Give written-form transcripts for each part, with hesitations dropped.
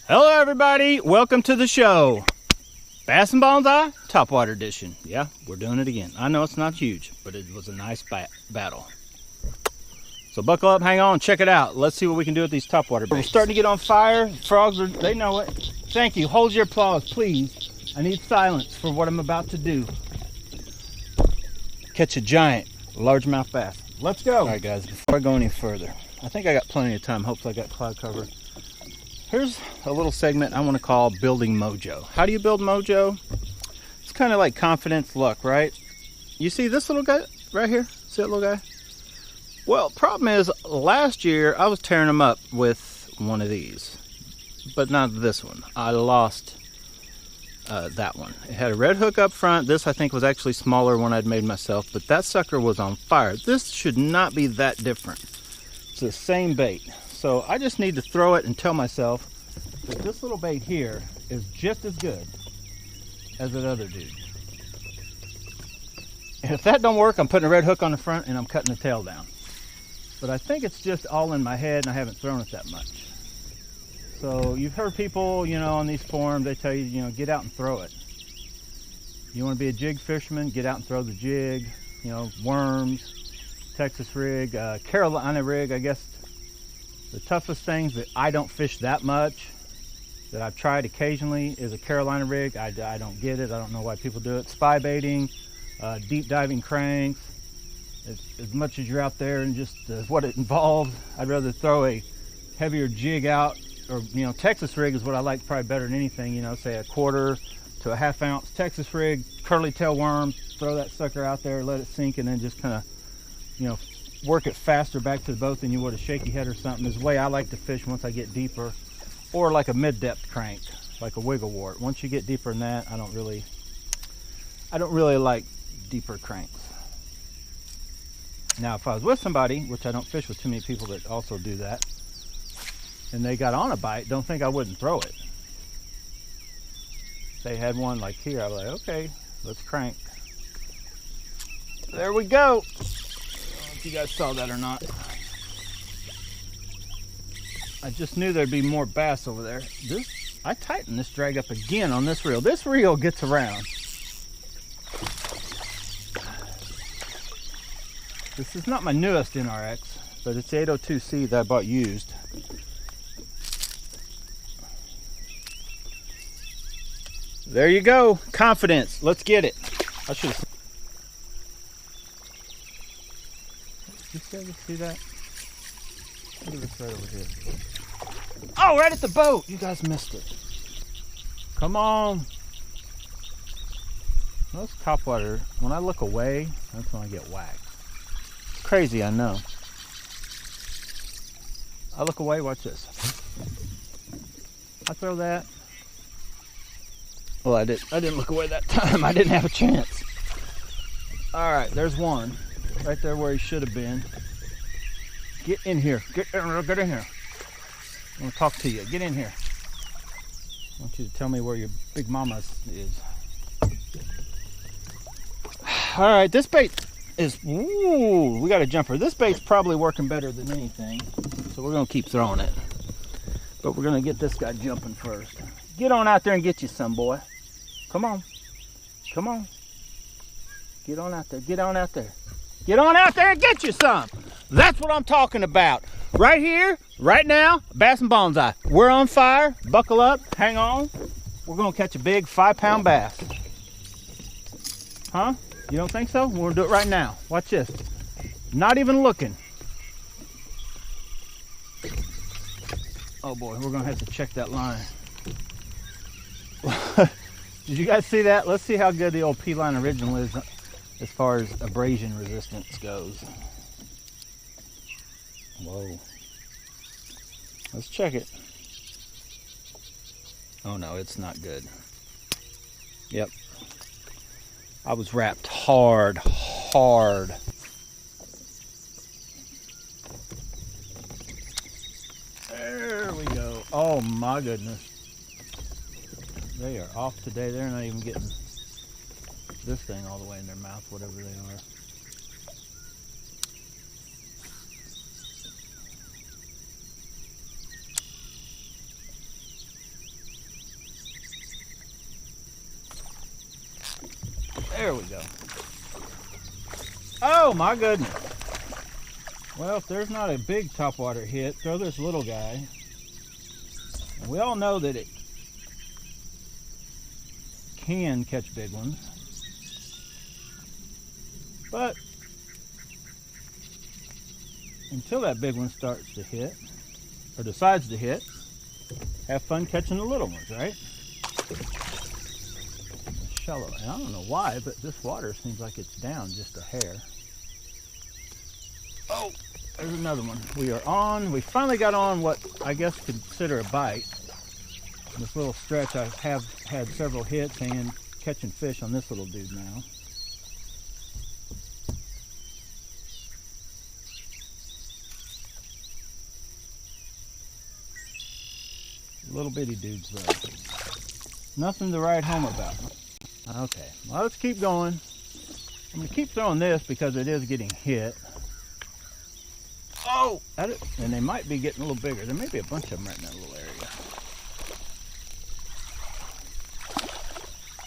Hello everybody, welcome to the show. Bass and Bonsai, Topwater edition. Yeah, we're doing it again. I know it's not huge, but it was a nice battle. So buckle up, hang on, check it out. Let's see what we can do with these topwater baits. We're starting to get on fire. Frogs are, they know it. Thank you, hold your applause, please. I need silence for what I'm about to do. Catch a giant largemouth bass. Let's go. All right guys, before I go any further, I think I got plenty of time. Hopefully I got cloud cover. Here's a little segment I want to call building mojo. How do you build mojo? It's kind of like confidence, luck, right? You see this little guy right here? See that little guy? Well, problem is, last year I was tearing them up with one of these, but not this one. I lost that one. It had a red hook up front. This I think was actually smaller one I'd made myself, but that sucker was on fire. This should not be that different. It's the same bait. So I just need to throw it and tell myself that this little bait here is just as good as that other dude. And if that don't work, I'm putting a red hook on the front and I'm cutting the tail down. But I think it's just all in my head and I haven't thrown it that much. So you've heard people, you know, on these forums, they tell you, you know, get out and throw it. You want to be a jig fisherman, get out and throw the jig. You know, worms, Texas rig, Carolina rig, I guess. The toughest things that I don't fish that much, that I've tried occasionally, is a Carolina rig. I don't get it. I don't know why people do it. Spy baiting, deep diving cranks. As much as you're out there and just what it involves, I'd rather throw a heavier jig out. Or, you know, Texas rig is what I like probably better than anything. You know, say a 1/4 to a 1/2 ounce Texas rig, curly tail worm, throw that sucker out there, let it sink, and then just kind of, you know, work it faster back to the boat than you would a shaky head or something. Is the way I like to fish once I get deeper. Or like a mid-depth crank, like a wiggle wart. Once you get deeper than that, I don't really like deeper cranks. Now if I was with somebody, which I don't fish with too many people that also do that, and they got on a bite, don't think I wouldn't throw it. If they had one like here, I'd be like, okay, let's crank. There we go. If you guys saw that or not. I just knew there'd be more bass over there. I tightened this drag up again on this reel. This reel gets around. This is not my newest NRX, but it's 802C that I bought used. There you go, confidence. Let's get it. I should have. You see that? Look at this right over here. Oh, right at the boat. You guys missed it. Come on. Those topwater, when I look away, that's when I get whacked. It's crazy, I know. I look away, watch this. I throw that. Well, I didn't look away that time. I didn't have a chance. All right, there's one. Right there where he should have been. Get in here. Get in here. I want to talk to you. Get in here. I want you to tell me where your big mama is. All right, this bait is, ooh, we got a jumper. This bait's probably working better than anything, so we're going to keep throwing it. But we're going to get this guy jumping first. Get on out there and get you some, boy. Come on. Come on. Get on out there. Get on out there. Get on out there and get you some. That's what I'm talking about. Right here, right now, Bass and Bonsai. We're on fire. Buckle up. Hang on. We're going to catch a big 5-pound bass. Huh? You don't think so? We're going to do it right now. Watch this. Not even looking. Oh boy, we're going to have to check that line. Did you guys see that? Let's see how good the old P-line original is as far as abrasion resistance goes. Whoa. Let's check it. Oh no, it's not good. Yep. I was wrapped hard. There we go. Oh my goodness. They are off today. They're not even getting this thing all the way in their mouth, whatever they are. There we go. Oh my goodness. Well, if there's not a big topwater hit, throw this little guy. And we all know that it can catch big ones. But until that big one starts to hit, or decides to hit, have fun catching the little ones, right? Shallow. And I don't know why, but this water seems like it's down just a hair. Oh, there's another one. We finally got on what I guess consider a bite. This little stretch, I have had several hits and catching fish on this little dude now. Little bitty dudes though. Nothing to write home about. Okay, well, let's keep going. I'm going to keep throwing this because it is getting hit. Oh! And they might be getting a little bigger. There may be a bunch of them right in that little area.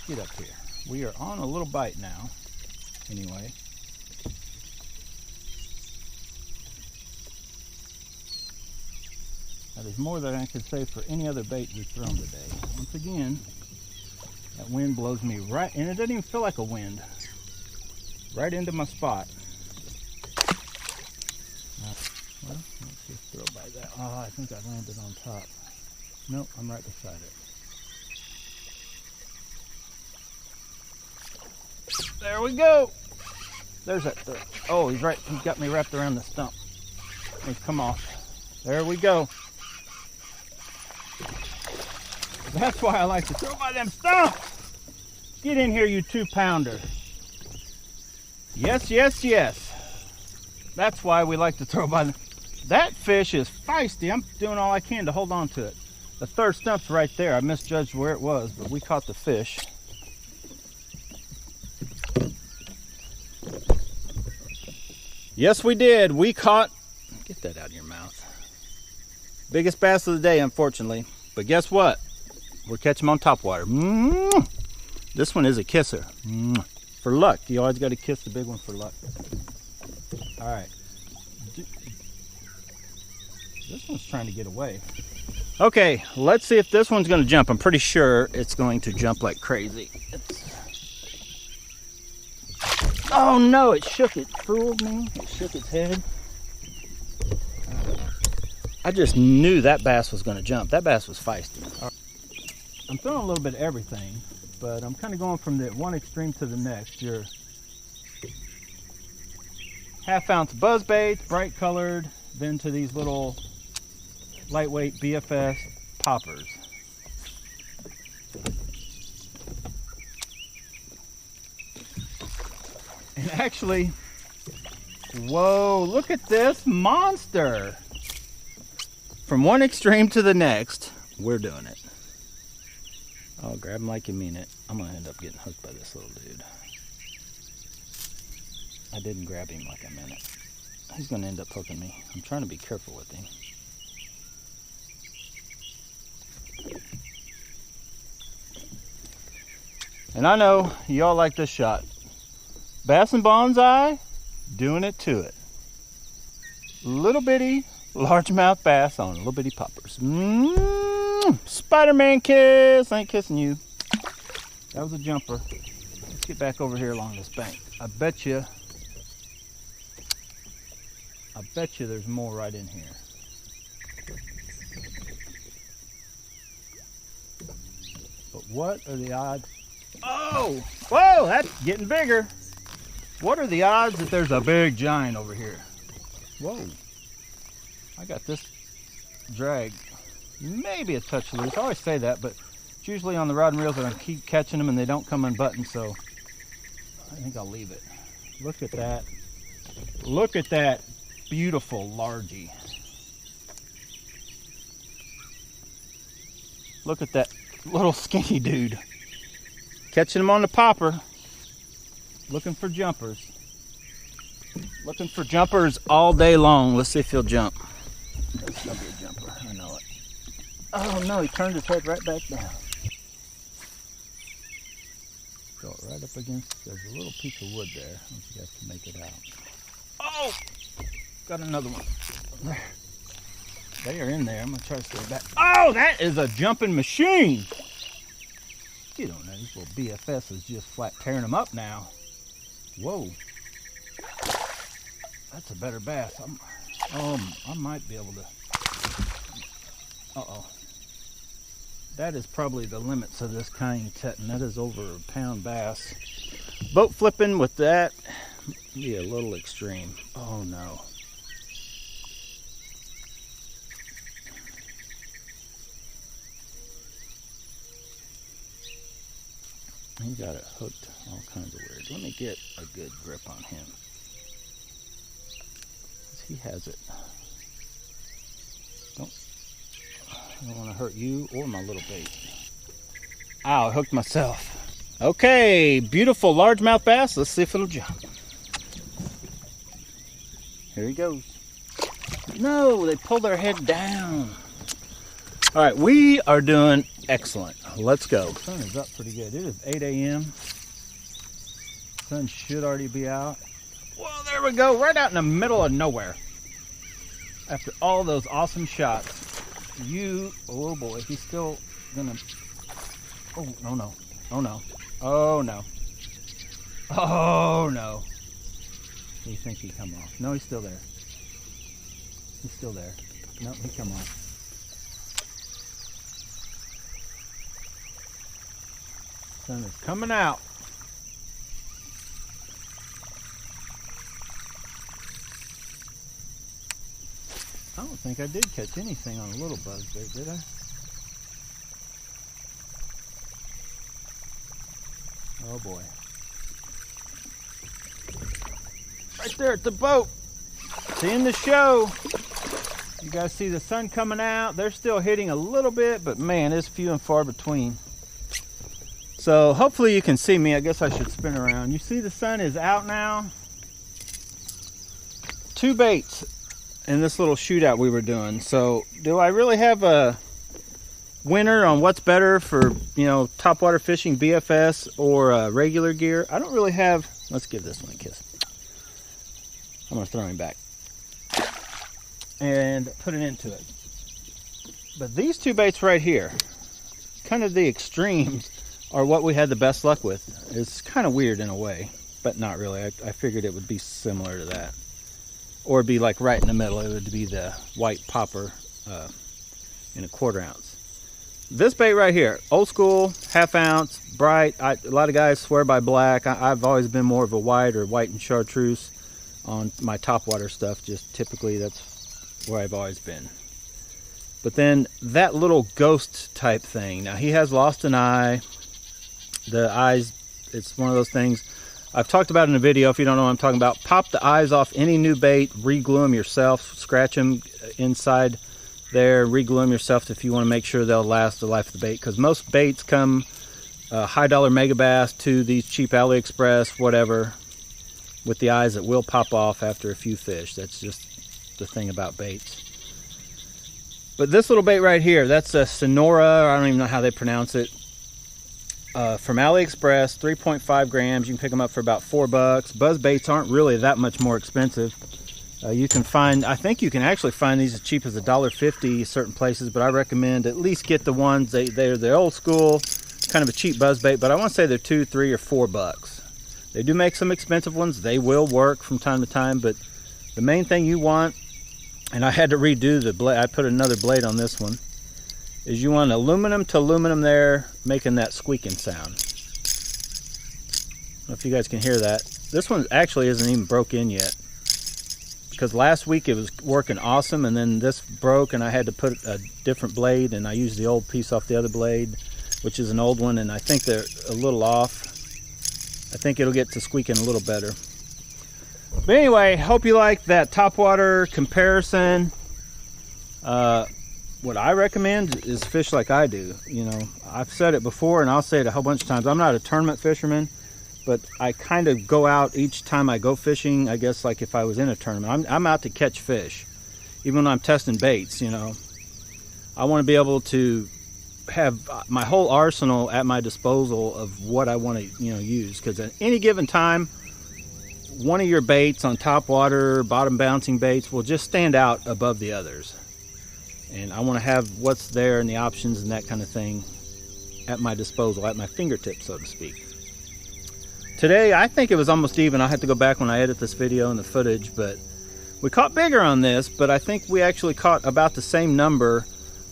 Get up here. We are on a little bite now. Anyway. That is more than I could say for any other bait we've thrown today. Once again, that wind blows me right, and it doesn't even feel like a wind, right into my spot. Well, let's just throw by that. Oh, I think I landed on top. Nope, I'm right beside it. There we go. There's that throw. Oh, he's got me wrapped around the stump. Let's come off. There we go. That's why I like to throw by them stumps. Get in here, you 2-pounder. Yes, yes, yes. That's why we like to throw by them. That fish is feisty. I'm doing all I can to hold on to it. The third stump's right there. I misjudged where it was, but we caught the fish. Yes, we did. We caught... Get that out of your mouth. Biggest bass of the day, unfortunately. But guess what? We're catching them on topwater. This one is a kisser. For luck. You always got to kiss the big one for luck. All right. This one's trying to get away. Okay, let's see if this one's going to jump. I'm pretty sure it's going to jump like crazy. Oh no, it shook. It fooled me. It shook its head. I just knew that bass was going to jump. That bass was feisty. I'm throwing a little bit of everything, but I'm kind of going from the one extreme to the next. Your 1/2 ounce buzzbaits, bright colored, then to these little lightweight BFS poppers. And actually, whoa, look at this monster. From one extreme to the next, we're doing it. Oh, grab him like you mean it. I'm going to end up getting hooked by this little dude. I didn't grab him like I meant it. He's going to end up hooking me. I'm trying to be careful with him. And I know y'all like this shot. Bass and Bonsai, doing it to it. Little bitty largemouth bass on little bitty poppers. Spider-Man kiss. I ain't kissing you. That was a jumper. Let's get back over here along this bank. I bet you there's more right in here. But what are the odds? Oh, whoa, that's getting bigger. What are the odds that there's a big giant over here? Whoa. I got this drag maybe a touch loose. I always say that, but it's usually on the rod and reels that I keep catching them and they don't come unbuttoned, so I think I'll leave it. Look at that. Look at that beautiful largie. Look at that little skinny dude. Catching them on the popper. Looking for jumpers. Looking for jumpers all day long. Let's see if he'll jump. That's gonna be a jumper, I know it. Oh no, he turned his head right back down. Go right up against, there's a little piece of wood there. I don't know if you guys can make it out. Oh! Got another one. There. They are in there. I'm going to try to stay back. Oh, that is a jumping machine. You don't know, this little BFS is just flat tearing them up now. Whoa. That's a better bass. I might be able to. Uh-oh. That is probably the limits of this kind tetton. That is over a pound bass. Boat flipping with that, be a little extreme. Oh no. He got it hooked all kinds of weird. Let me get a good grip on him. He has it. I don't want to hurt you or my little bait. Ow, I hooked myself. Okay, beautiful largemouth bass. Let's see if it'll jump. Here he goes. No, they pulled their head down. All right, we are doing excellent. Let's go. The sun is up pretty good. It is 8 a.m. Sun should already be out. Well, there we go, right out in the middle of nowhere. After all those awesome shots, oh boy, he's still gonna, oh no, oh no, oh no, oh no. Do you think he come off? No, he's still there. He's still there. No, he come off. Sun is coming out. I don't think I did catch anything on a little buzzbait, did I? Oh boy. Right there at the boat. Seeing the show. You guys see the sun coming out. They're still hitting a little bit, but man, it's few and far between. So hopefully you can see me. I guess I should spin around. You see the sun is out now. 2 baits in this little shootout we were doing. So do I really have a winner on what's better for, you know, topwater fishing, BFS or regular gear? I don't really have. Let's give this one a kiss. I'm gonna throw him back and put it into it. But these 2 baits right here, kind of the extremes, are what we had the best luck with. It's kind of weird in a way, but not really. I figured it would be similar to that. Or be like right in the middle. It would be the white popper in a 1/4 ounce. This bait right here, old school, 1/2 ounce, bright. A lot of guys swear by black. I've always been more of a white or white and chartreuse on my topwater stuff. Just typically that's where I've always been. But then that little ghost type thing. Now he has lost an eye. The eyes, it's one of those things I've talked about in a video. If you don't know what I'm talking about, pop the eyes off any new bait, re-glue them yourself, scratch them inside there, re-glue them yourself if you want to make sure they'll last the life of the bait. Because most baits come high dollar mega bass to these cheap AliExpress, whatever, with the eyes that will pop off after a few fish. That's just the thing about baits. But this little bait right here, that's a Sonora, I don't even know how they pronounce it. From AliExpress, 3.5 grams. You can pick them up for about $4. Buzz baits aren't really that much more expensive. You can find, I think you can actually find these as cheap as $1.50 certain places, but I recommend at least get the ones, they're the old school, kind of a cheap buzz bait, but I want to say they're $2, $3, or $4. They do make some expensive ones. They will work from time to time, but the main thing you want, and I had to redo the blade, I put another blade on this one, is you want aluminum to aluminum there, making that squeaking sound. I don't know if you guys can hear that. This one actually isn't even broke in yet, because last week it was working awesome, and then this broke and I had to put a different blade, and I used the old piece off the other blade, which is an old one, and I think they're a little off. I think it'll get to squeaking a little better. But anyway, hope you like that topwater comparison. What I recommend is fish like I do. You know, I've said it before and I'll say it a whole bunch of times. I'm not a tournament fisherman, but I kind of go out each time I go fishing, I guess, like if I was in a tournament. I'm out to catch fish. Even when I'm testing baits, you know. I want to be able to have my whole arsenal at my disposal of what I want to use, because at any given time one of your baits on top water, bottom bouncing baits will just stand out above the others, and I want to have what's there and the options and that kind of thing at my disposal, at my fingertips, so to speak. Today I think it was almost even. I'll have to go back when I edit this video and the footage, but we caught bigger on this, but I think we actually caught about the same number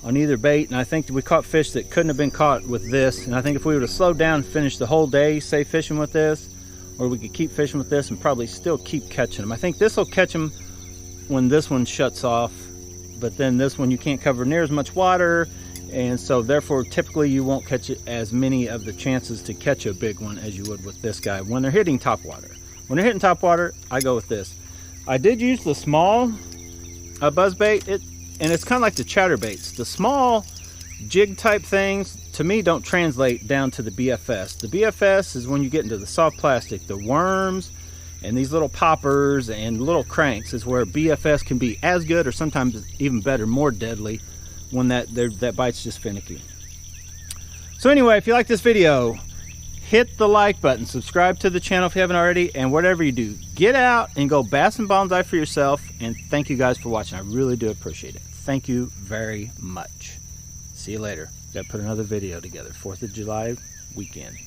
on either bait, and I think we caught fish that couldn't have been caught with this. And I think if we would have slowed down and finished the whole day, say, fishing with this, or we could keep fishing with this and probably still keep catching them. I think this will catch them when this one shuts off, but then this one you can't cover near as much water, and so therefore typically you won't catch it as many of the chances to catch a big one as you would with this guy when they're hitting top water. When they're hitting top water, I go with this. I did use the small buzzbait, and it's kind of like the chatterbaits. The small jig type things, to me, don't translate down to the BFS. The BFS is when you get into the soft plastic, the worms, and these little poppers and little cranks is where BFS can be as good, or sometimes even better, more deadly, when that bite's just finicky. So anyway, if you like this video, hit the like button, subscribe to the channel if you haven't already, and whatever you do, get out and go bass and bonsai for yourself. And thank you guys for watching. I really do appreciate it. Thank you very much. See you later. Got to put another video together. 4th of July weekend.